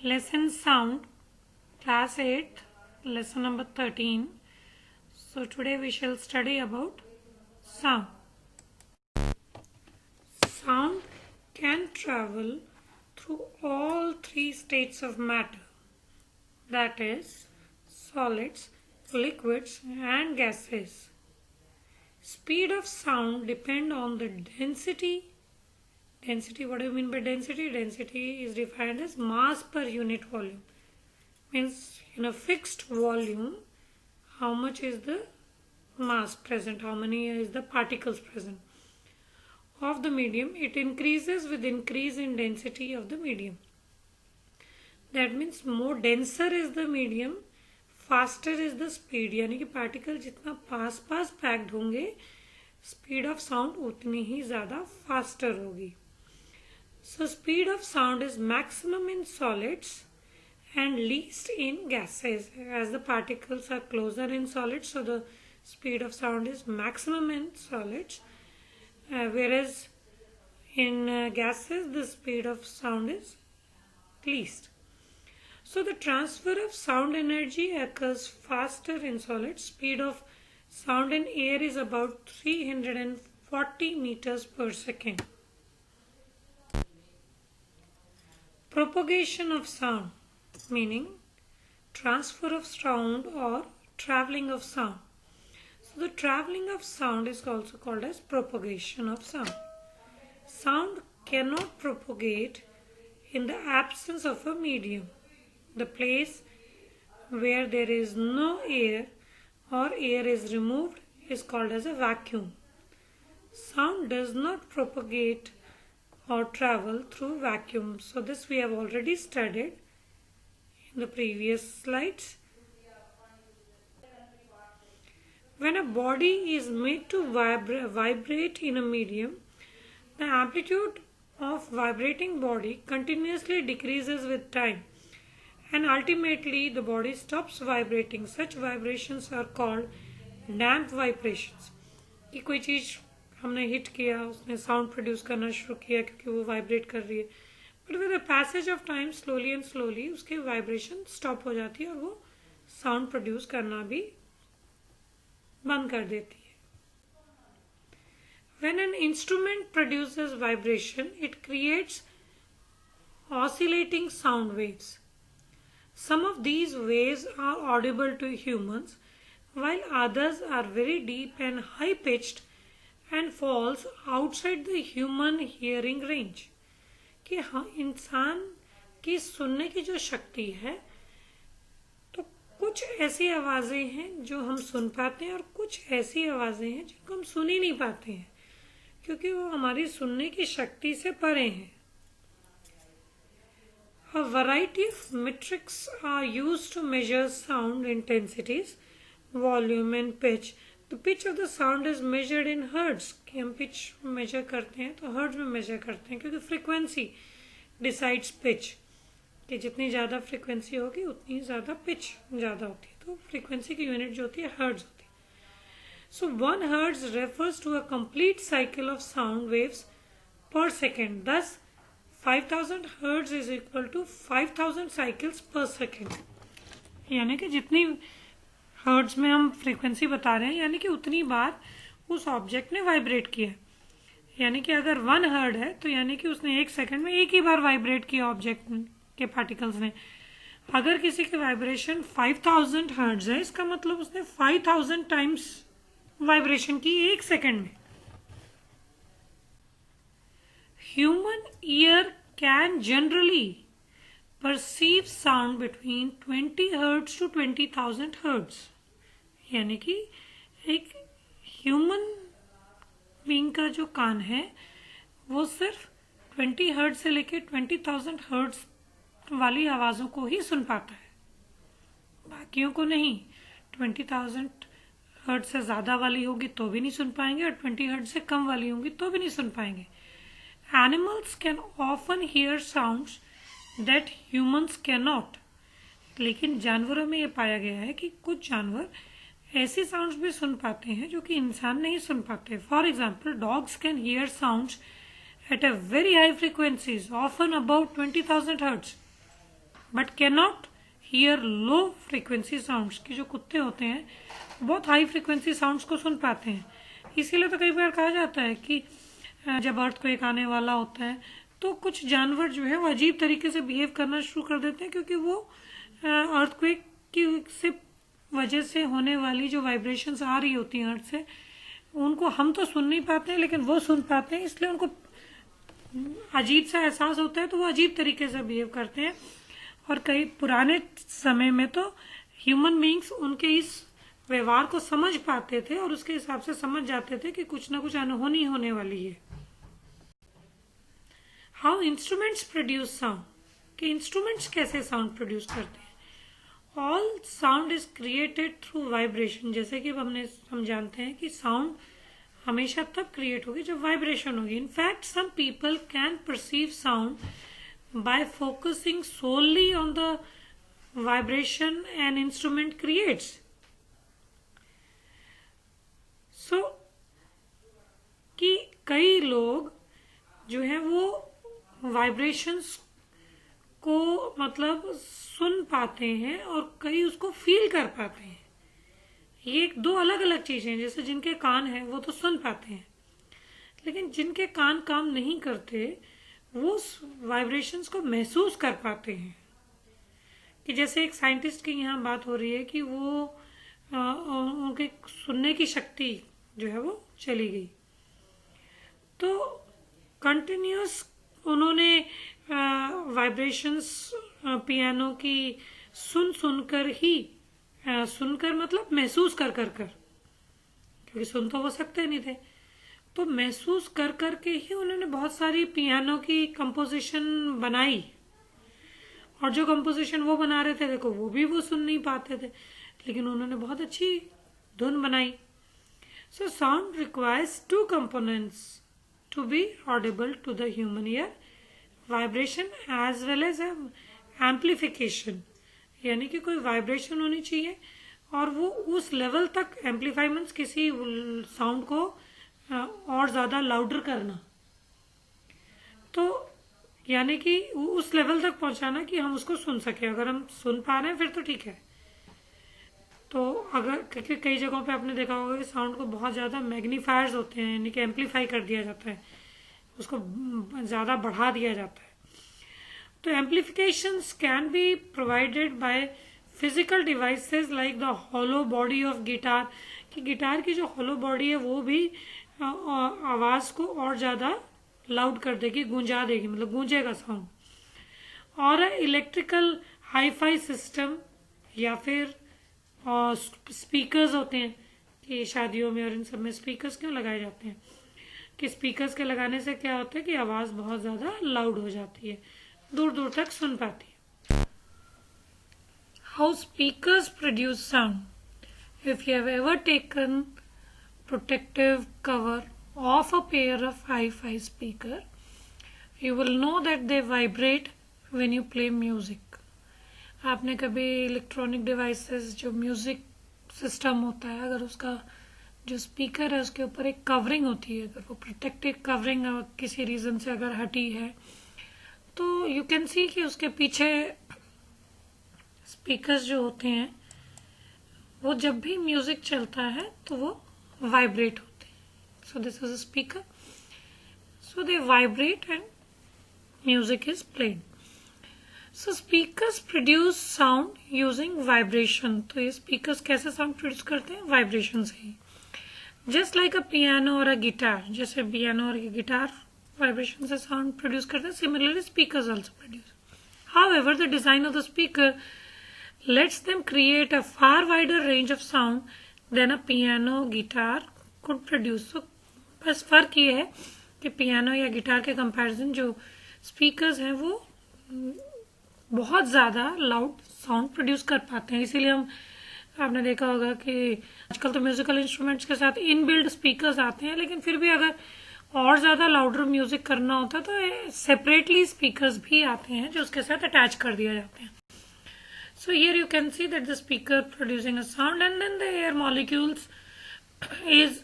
Lesson Sound, Class 8, Lesson number 13. So today we shall study about sound. Sound can travel through all three states of matter, that is, solids, liquids and gases. Speed of sound depend on the density. What do you mean by density? Density is defined as mass per unit volume. Means in a fixed volume, how much is the mass present, how many is the particles present of the medium. It increases with increase in density of the medium. That means more denser is the medium, faster is the speed. यानी कि particle जितना पास पास packed होंगे, speed of sound उतनी ही ज़्यादा faster होगी. So speed of sound is maximum in solids and least in gases. As the particles are closer in solids, so the speed of sound is maximum in solids, whereas in gases the speed of sound is least. So the transfer of sound energy occurs faster in solids. Speed of sound in air is about 340 meters per second. Propagation of sound, meaning transfer of sound or traveling of sound. So the traveling of sound is also called as propagation of sound. Sound cannot propagate in the absence of a medium. The place where there is no air or air is removed is called as a vacuum. Sound does not propagate or travel through vacuum. So this we have already studied in the previous slides. When a body is made to vibrate in a medium, the amplitude of vibrating body continuously decreases with time and ultimately the body stops vibrating. Such vibrations are called damp vibrations. कि कोई चीज़ हमने hit किया, उसने sound produce करना शुरू किया क्योंकि वो वाइब्रेट कर रही है, but with the passage of time slowly and slowly उसके वाइब्रेशन स्टॉप हो जाती है और वो साउंड प्रोड्यूस करना भी बंद कर देती है. When an instrument produces vibration, it creates oscillating sound waves. Some of these waves are audible to humans, while others are very deep and high-pitched and falls outside the human hearing range. कि हाँ, इंसान की सुनने की जो शक्ति है, तो कुछ ऐसी आवाज़ें हैं जो हम सुन पाते हैं और कुछ ऐसी आवाज़ें हैं जिनको हम सुन ही नहीं पाते हैं क्योंकि वो हमारी सुनने की शक्ति से परे हैं. A variety of metrics are used to measure sound intensities, volume and pitch. The pitch of the sound is measured in hertz. कि हम pitch measure करते हैं तो hertz में measure करते हैं क्योंकि frequency decides pitch. कि जितनी ज़्यादा frequency होगी उतनी ज़्यादा pitch ज़्यादा होती है, तो frequency की unit जो होती है hertz होती है. So 1 hertz refers to a complete cycle of sound waves per second. Thus 5000 hertz is equal to 5000 cycles per second. यानी कि जितनी हर्ट्ज में हम फ्रीक्वेंसी बता रहे हैं यानी कि उतनी बार उस ऑब्जेक्ट ने वाइब्रेट किया. यानी कि अगर 1 हर्ट्ज है तो यानी कि उसने 1 सेकंड में एक ही बार वाइब्रेट किया ऑब्जेक्ट के पार्टिकल्स ने. अगर किसी की वाइब्रेशन 5000 हर्ट्ज है, इसका मतलब उसने 5000 टाइम्स वाइब्रेशन की 1 सेकंड में. Human ear can generally perceive sound between 20 hertz to 20,000 hertz. यानी कि एक ह्यूमन बीइंग का जो कान है वो सिर्फ 20 हर्ट्ज से लेकर 20,000 हर्ट्ज वाली आवाज़ों को ही सुन पाता है, बाकियों को नहीं. 20,000 हर्ट्ज से ज़्यादा वाली होगी तो भी नहीं सुन पाएंगे और 20 हर्ट्ज से कम वाली होगी तो भी नहीं सुन पाएंगे. Animals can often here sounds that humans can not. लेकिन जानवरों में ये पाया गया है कि कुछ जानवर ऐसी साउंड्स भी सुन पाते हैं जो कि इंसान नहीं सुन पाते. For example, dogs can hear sounds at a very high frequencies often about 20,000 hertz, but can not here low frequency sounds. कि जो कुत्ते होते हैं बहुत हाई फ्रीक्वेंसी साउंड्स को सुन पाते हैं। इसीलिए तो कई बार कहा जाता है कि जब अर्थक्वेक आने वाला होता है तो कुछ जानवर जो है वो अजीब तरीके से बिहेव करना शुरू कर देते हैं, क्योंकि वो अर्थक्वेक की से वजह से होने वाली जो वाइब्रेशंस आ रही होती हैं अर्थ से, उनको हम तो सुन नहीं पाते हैं लेकिन वो सुन पाते हैं, इसलिए उनको अजीब सा एहसास होता है तो वो अजीब तरीके से बिहेव करते हैं। और कई पुराने समय में तो ह्यूमन बीइंग्स उनके इस व्यवहार को समझ पाते थे और उसके हिसाब से समझ जाते थे कि कुछ ना कुछ अनहोनी होने वाली है। How instruments produce sound. कि इंस्ट्रूमेंट्स कैसे साउंड प्रोड्यूस करते हैं। All sound is created through vibration. जैसे कि हम जानते हैं कि साउंड हमेशा तब क्रिएट होगी जब वाइब्रेशन होगी। In fact some people can perceive sound by focusing solely on the vibration an instrument creates. So कि कई लोग जो है वो वाइब्रेशंस को मतलब सुन पाते हैं और कई उसको फील कर पाते हैं। ये दो अलग अलग चीजें हैं। जैसे जिनके कान हैं वो तो सुन पाते हैं, लेकिन जिनके कान काम नहीं करते वो वाइब्रेशंस को महसूस कर पाते हैं। कि जैसे एक साइंटिस्ट की यहाँ बात हो रही है कि वो उनके सुनने की शक्ति जो है वो चली गई, तो कंटिन्यूस उन्होंने वाइब्रेशंस पियानो की सुनकर ही सुनकर मतलब महसूस कर क्योंकि सुन तो वो सकते नहीं थे, तो महसूस कर के ही उन्होंने बहुत सारी पियानो की कंपोजिशन बनाई। और जो कंपोजिशन वो बना रहे थे देखो वो भी वो सुन नहीं पाते थे, लेकिन उन्होंने बहुत अच्छी धुन बनाई। So sound requires two components to be audible to the human ear, vibration as well as amplification. यानी कि कोई वाइब्रेशन होनी चाहिए और वो उस लेवल तक एम्पलीफाई मीन्स किसी साउंड को और ज्यादा लाउडर करना, तो यानी कि उस लेवल तक पहुंचाना कि हम उसको सुन सके। अगर हम सुन पा रहे हैं फिर तो ठीक है। तो अगर क्योंकि कई जगहों पे आपने देखा होगा कि साउंड को बहुत ज्यादा मैग्नीफायर्स होते हैं, यानी कि एम्पलीफाई कर दिया जाता है, उसको ज्यादा बढ़ा दिया जाता है। तो amplifications can be provided by physical devices like the hollow body of guitar. कि गिटार की जो हॉलो बॉडी है वो भी आवाज को और ज्यादा लाउड कर देगी, गूंजा देगी, मतलब गूंजेगा साउंड। और इलेक्ट्रिकल हाईफाई सिस्टम या फिर स्पीकर्स होते हैं कि शादियों में और इन सब में स्पीकर्स क्यों लगाए जाते हैं कि स्पीकर्स के लगाने से क्या होता है कि आवाज बहुत ज्यादा लाउड हो जाती है, दूर दूर तक सुन पाती है। How speakers produce sound. If you have ever taken protective cover of a pair of hi-fi speaker, you will know that they vibrate when you play music. आपने कभी इलेक्ट्रॉनिक डिवाइसेस जो म्यूजिक सिस्टम होता है, अगर उसका जो speaker है उसके ऊपर एक कवरिंग होती है, अगर वो प्रोटेक्टिव कवरिंग किसी रीजन से अगर हटी है तो यू कैन सी कि उसके पीछे स्पीकर्स जो होते हैं वो जब भी म्यूजिक चलता है तो वो vibrate होते हैं. So this is a speaker. So they vibrate and music is played. So speakers produce sound using vibration. तो ये speakers कैसे sound produce करते हैं? Vibration से ही. Just like a piano or a guitar. जैसे piano और guitar vibration से sound produce करते हैं. Similarly speakers also produce. However, the design of the speaker lets them create a far wider range of sound than a piano guitar could produce. So बस फर्क ये है कि piano या guitar के कंपैरिजन जो स्पीकर्स हैं वो बहुत ज़्यादा लाउड साउंड प्रोड्यूस कर पाते हैं. इसीलिए आपने देखा होगा कि आजकल तो म्यूजिकल इंस्ट्रूमेंट्स के साथ इनबिल्ड स्पीकर्स आते हैं, लेकिन फिर भी अगर और ज़्यादा लाउडर म्यूजिक करना होता है तो सेपरेटली स्पीकर्स भी आते हैं जो उसके साथ अटैच कर दिया जाते हैं. So here you can see that the speaker producing a sound and then the air molecules is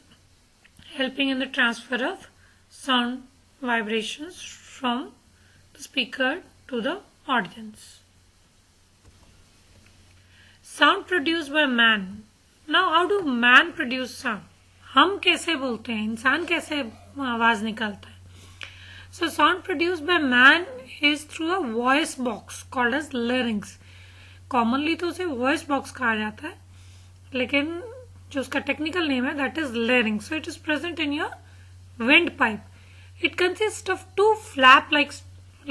helping in the transfer of sound vibrations from the speaker to the audience. Sound produced by man. Now how do man produce sound? हम कैसे बोलते हैं, इंसान कैसे आवाज निकालता है? So sound produced by man is through a voice box called as larynx. Commonly तो उसे voice box कहा जाता है, लेकिन जो उसका टेक्निकल नेम है that is larynx. So it is present in your windpipe. It consists of two flap-like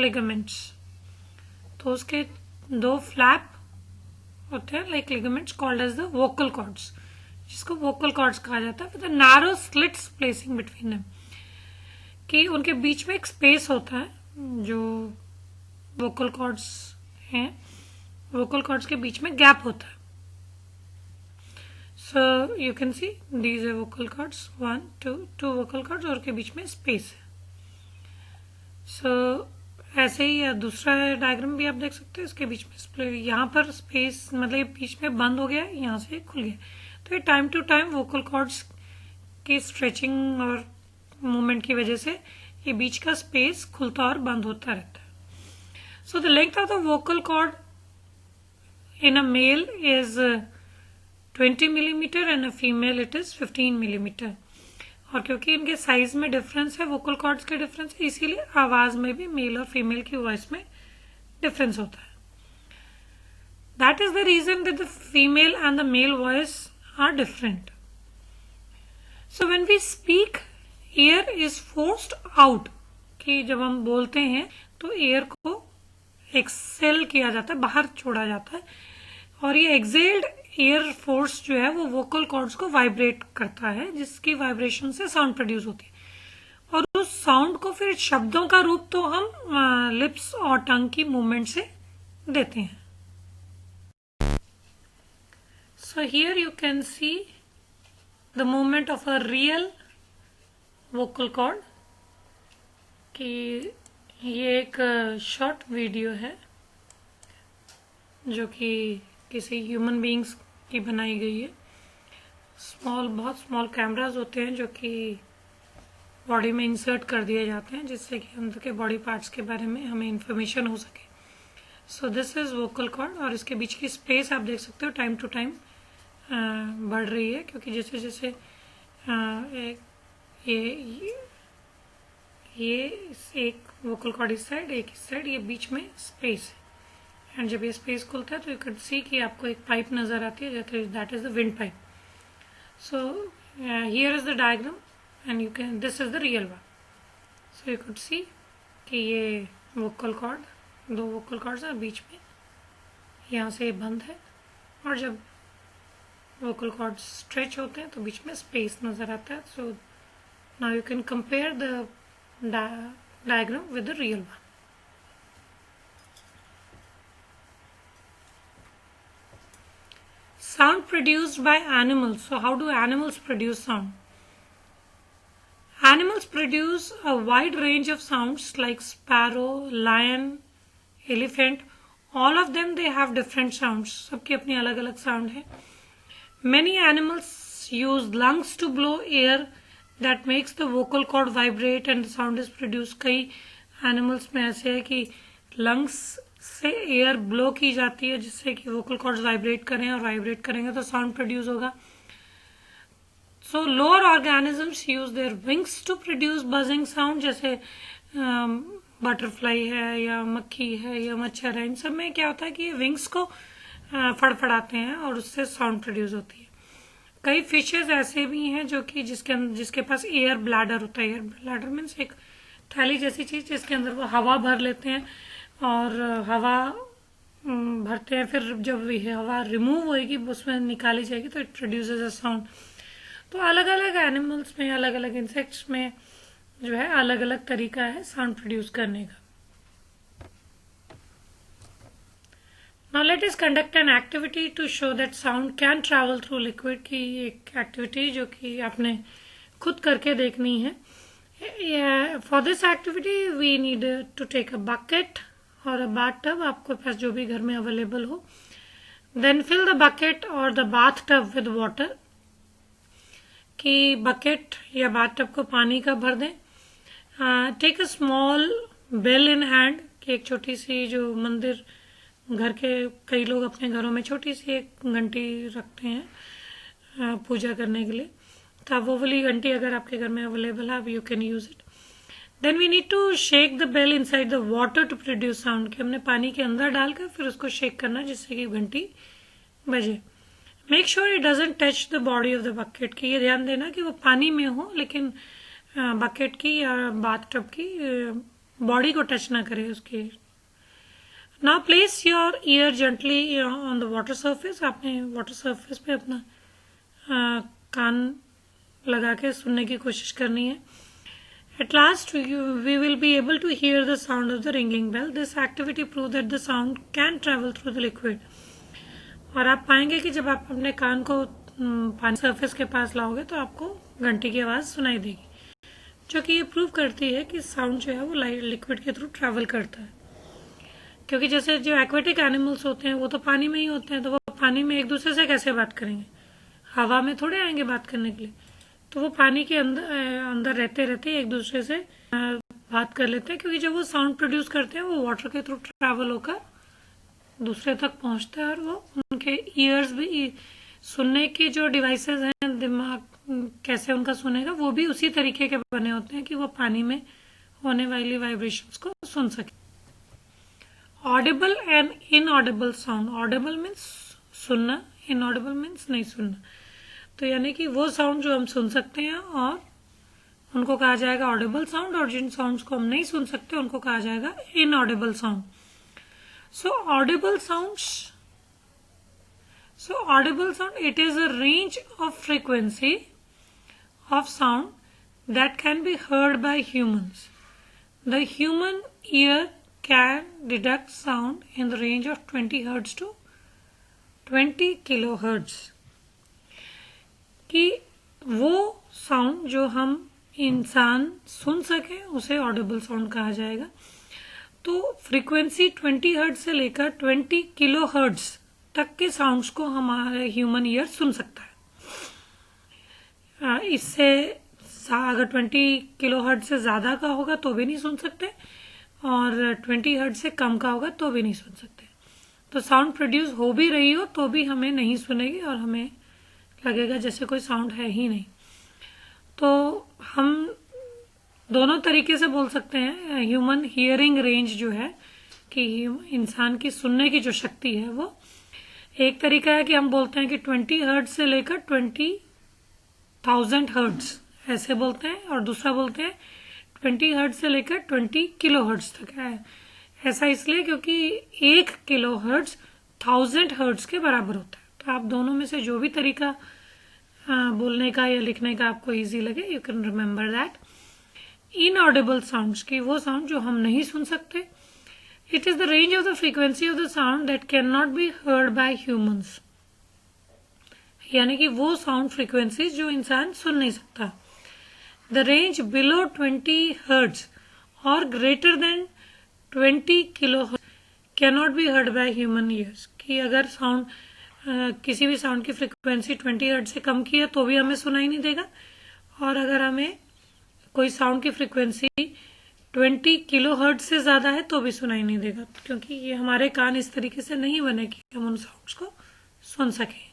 ligaments. तो उसके दो flap होते हैं like ligaments called as the vocal cords, जिसको vocal cords कहा जाता है, with a narrow slits placing between them. कि उनके बीच में एक स्पेस होता है, जो वोकल कॉर्ड्स हैं, वोकल कॉर्ड्स के बीच में गैप होता है. So you can see these are vocal cords, 1 2 vocal cords, और के बीच में स्पेस है. सो ऐसे ही दूसरा डायग्राम भी आप देख सकते हो, इसके बीच में यहाँ पर स्पेस मतलब बीच में बंद हो गया, यहाँ से खुल गया. तो ये time to time vocal cords की स्ट्रेचिंग और मूवमेंट की वजह से ये बीच का स्पेस खुलता और बंद होता रहता है. So the length of the vocal cord in a male is 20 millimetre and a female it is 15 millimetre. और क्योंकि इनके साइज में डिफरेंस है, वोकल कॉर्ड्स के डिफरेंस है, इसीलिए आवाज में भी मेल और फीमेल की वॉइस में डिफरेंस होता है. That is the reason that the female and the male voice are different. So when we speak, air is forced out. कि जब हम बोलते हैं तो एयर को एक्सेल किया जाता है, बाहर छोड़ा जाता है, और ये एक्सेल्ड एयर फोर्स जो है वो वोकल कॉर्ड्स को वाइब्रेट करता है, जिसकी वाइब्रेशन से साउंड प्रोड्यूस होती है. और उस साउंड को फिर शब्दों का रूप तो हम लिप्स और टंग की मूवमेंट से देते हैं. So here you can see the movement of a real vocal cord. कि ये एक शॉर्ट वीडियो है जो कि किसी ह्यूमन बीइंग्स की बनाई गई है. बहुत स्मॉल कैमरास होते हैं जो कि बॉडी में इंसर्ट कर दिए जाते हैं, जिससे कि अंदर के बॉडी पार्ट्स के बारे में हमें इंफॉर्मेशन हो सके. So this is vocal cord, और इसके बीच की स्पेस आप देख सकते हो टाइम टू टाइम बढ़ रही है, क्योंकि जैसे जैसे ये एक वोकल कॉर्ड इस साइड, एक इस साइड, ये बीच में स्पेस है. एंड जब ये स्पेस खुलता है तो यू कैन सी कि आपको एक पाइप नजर आती है, that is the wind pipe. So here is the diagram and you can, this is the real one. So you could see कि ये वोकल कॉर्ड, दो वोकल कॉर्ड्स हैं, बीच में यहाँ से ये बंद है, और जब वोकल कॉर्ड स्ट्रेच होते हैं तो बीच में स्पेस नजर आता है. So now you can compare the diagram with the real one. Sound produced by animals. So how do animals produce sound? Animals produce a wide range of sounds like sparrow, lion, elephant. All of them, they have different sounds. सबकी अपनी अलग अलग sound है. Many animals use lungs to blow air that makes the vocal cord vibrate and the sound is produced. कई animals में ऐसे है कि लंग्स से एयर ब्लो की जाती है, जिससे कि वोकल कॉर्ड्स वाइब्रेट करें, और वाइब्रेट करेंगे तो साउंड प्रोड्यूस होगा. So lower organisms use their wings to produce buzzing sound, जैसे बटरफ्लाई है या मक्खी है या मच्छर है. इन सब में क्या होता है कि विंग्स को फड़फड़ाते हैं और उससे साउंड प्रोड्यूस होती है. कई फिशेस ऐसे भी हैं जो कि जिसके पास एयर ब्लैडर होता है. एयर ब्लैडर मीन्स एक थैली जैसी चीज जिसके अंदर वो हवा भर लेते हैं, और हवा भरते हैं, फिर जब हवा रिमूव होएगी उसमें निकाली जाएगी तो इट प्रोड्यूसेस अ साउंड. तो अलग अलग एनिमल्स में, अलग अलग इंसेक्ट्स में जो है अलग अलग तरीका है साउंड प्रोड्यूस करने का. Now let us conduct an activity to show that sound can travel through liquid. की एक एक्टिविटी जो कि आपने खुद करके देखनी है. For this activity we need to take a bucket or a bathtub, आपको पास जो भी घर में अवेलेबल हो. Then fill the bucket or the bathtub with water. कि बकेट या bathtub को पानी का भर दें. Take a small bell in hand, कि एक छोटी सी जो मंदिर घर के कई लोग अपने घरों में छोटी सी एक घंटी रखते हैं पूजा करने के लिए, तो आप वो वाली घंटी अगर आपके घर में अवेलेबल है, you can use it. Then we need to shake the bell inside the water to produce sound, कि हमने पानी के अंदर डालकर फिर उसको शेक करना जिससे कि घंटी बजे. Make sure it doesn't touch the body of the bucket, की ये ध्यान देना कि वो पानी में हो लेकिन बकेट की या बाथ टब की बॉडी को टच ना करे उसकी. Now place your year gently on the water surface, आपने वाटर सरफेस पे अपना कान लगा के सुनने की कोशिश करनी है. At last, we will be able to hear the sound of the ringing bell. This activity proves that the sound can travel through the liquid. और आप पाएंगे कि जब आप अपने कान को पानी सरफेस के पास लाओगे तो आपको घंटी की आवाज़ सुनाई देगी, जो कि ये प्रूव करती है कि साउंड जो है वो लिक्विड के थ्रू ट्रैवल करता है. क्योंकि जैसे जो एक्वेटिक एनिमल्स होते हैं वो तो पानी में ही होते हैं, तो वो पानी में एक दूसरे से कैसे बात करेंगे, हवा में थोड़े आएंगे बात करने के लिए. तो वो पानी के अंदर रहते रहते एक दूसरे से बात कर लेते हैं, क्योंकि जब वो साउंड प्रोड्यूस करते हैं वो वाटर के थ्रू ट्रैवल होकर दूसरे तक पहुंचता है, और वो उनके ईयर्स भी, सुनने की जो डिवाइसेस हैं, दिमाग कैसे उनका सुनेगा, वो भी उसी तरीके के बने होते हैं कि वो पानी में होने वाली वाइब्रेशंस को सुन सके. Audible and inaudible sound. Audible means सुनना, इनऑडिबल मीन्स नहीं सुनना. तो यानी कि वो साउंड जो हम सुन सकते हैं और उनको कहा जाएगा ऑडिबल साउंड, और जिन साउंड्स को हम नहीं सुन सकते उनको कहा जाएगा inaudible sound. So audible sounds, it is a range of frequency of sound that can be heard by humans. The human ear can detect sound in the range of 20 hertz to 20 kilo hertz. कि वो sound जो हम इंसान सुन सके उसे Audible sound कहा जाएगा. तो फ्रीक्वेंसी 20 हर्ट्ज से लेकर 20 किलो हर्ट्ज तक के साउंड्स को हमारे ह्यूमन ईयर सुन सकता है. इससे अगर 20 किलो हर्ट्ज से ज्यादा का होगा तो भी नहीं सुन सकते, और 20 हर्ट्ज से कम का होगा तो भी नहीं सुन सकते. तो साउंड प्रोड्यूस हो भी रही हो तो भी हमें नहीं सुनेगी और हमें लगेगा जैसे कोई साउंड है ही नहीं. तो हम दोनों तरीके से बोल सकते हैं. ह्यूमन हियरिंग रेंज जो है, कि इंसान की सुनने की जो शक्ति है, वो एक तरीका है कि हम बोलते हैं कि 20 हर्ट्ज से लेकर 20,000 हर्ट्ज ऐसे बोलते हैं, और दूसरा बोलते हैं 20 हर्ट्ज से लेकर 20 किलो हर्ट्ज तक है. ऐसा इसलिए क्योंकि 1 किलो हर्ट्ज 1000 हर्ट्ज के बराबर होता है. तो आप दोनों में से जो भी तरीका बोलने का या लिखने का आपको इजी लगे, you can remember that. Inaudible sounds, की वो साउंड जो हम नहीं सुन सकते. It is the range of the frequency of the sound that can not be heard by humans. यानी कि वो साउंड फ्रीक्वेंसीज जो इंसान सुन नहीं सकता. द रेंज बिलो 20 हर्ट्ज और greater than 20 kilo can not be heard by human ears. कि अगर साउंड किसी भी साउंड की फ्रीक्वेंसी 20 हर्ट्ज से कम की है तो भी हमें सुनाई नहीं देगा, और अगर हमें कोई साउंड की फ्रीक्वेंसी 20 किलो हर्ट्ज से ज्यादा है तो भी सुनाई नहीं देगा, क्योंकि ये हमारे कान इस तरीके से नहीं बने कि हम उन साउंड्स को सुन सकें.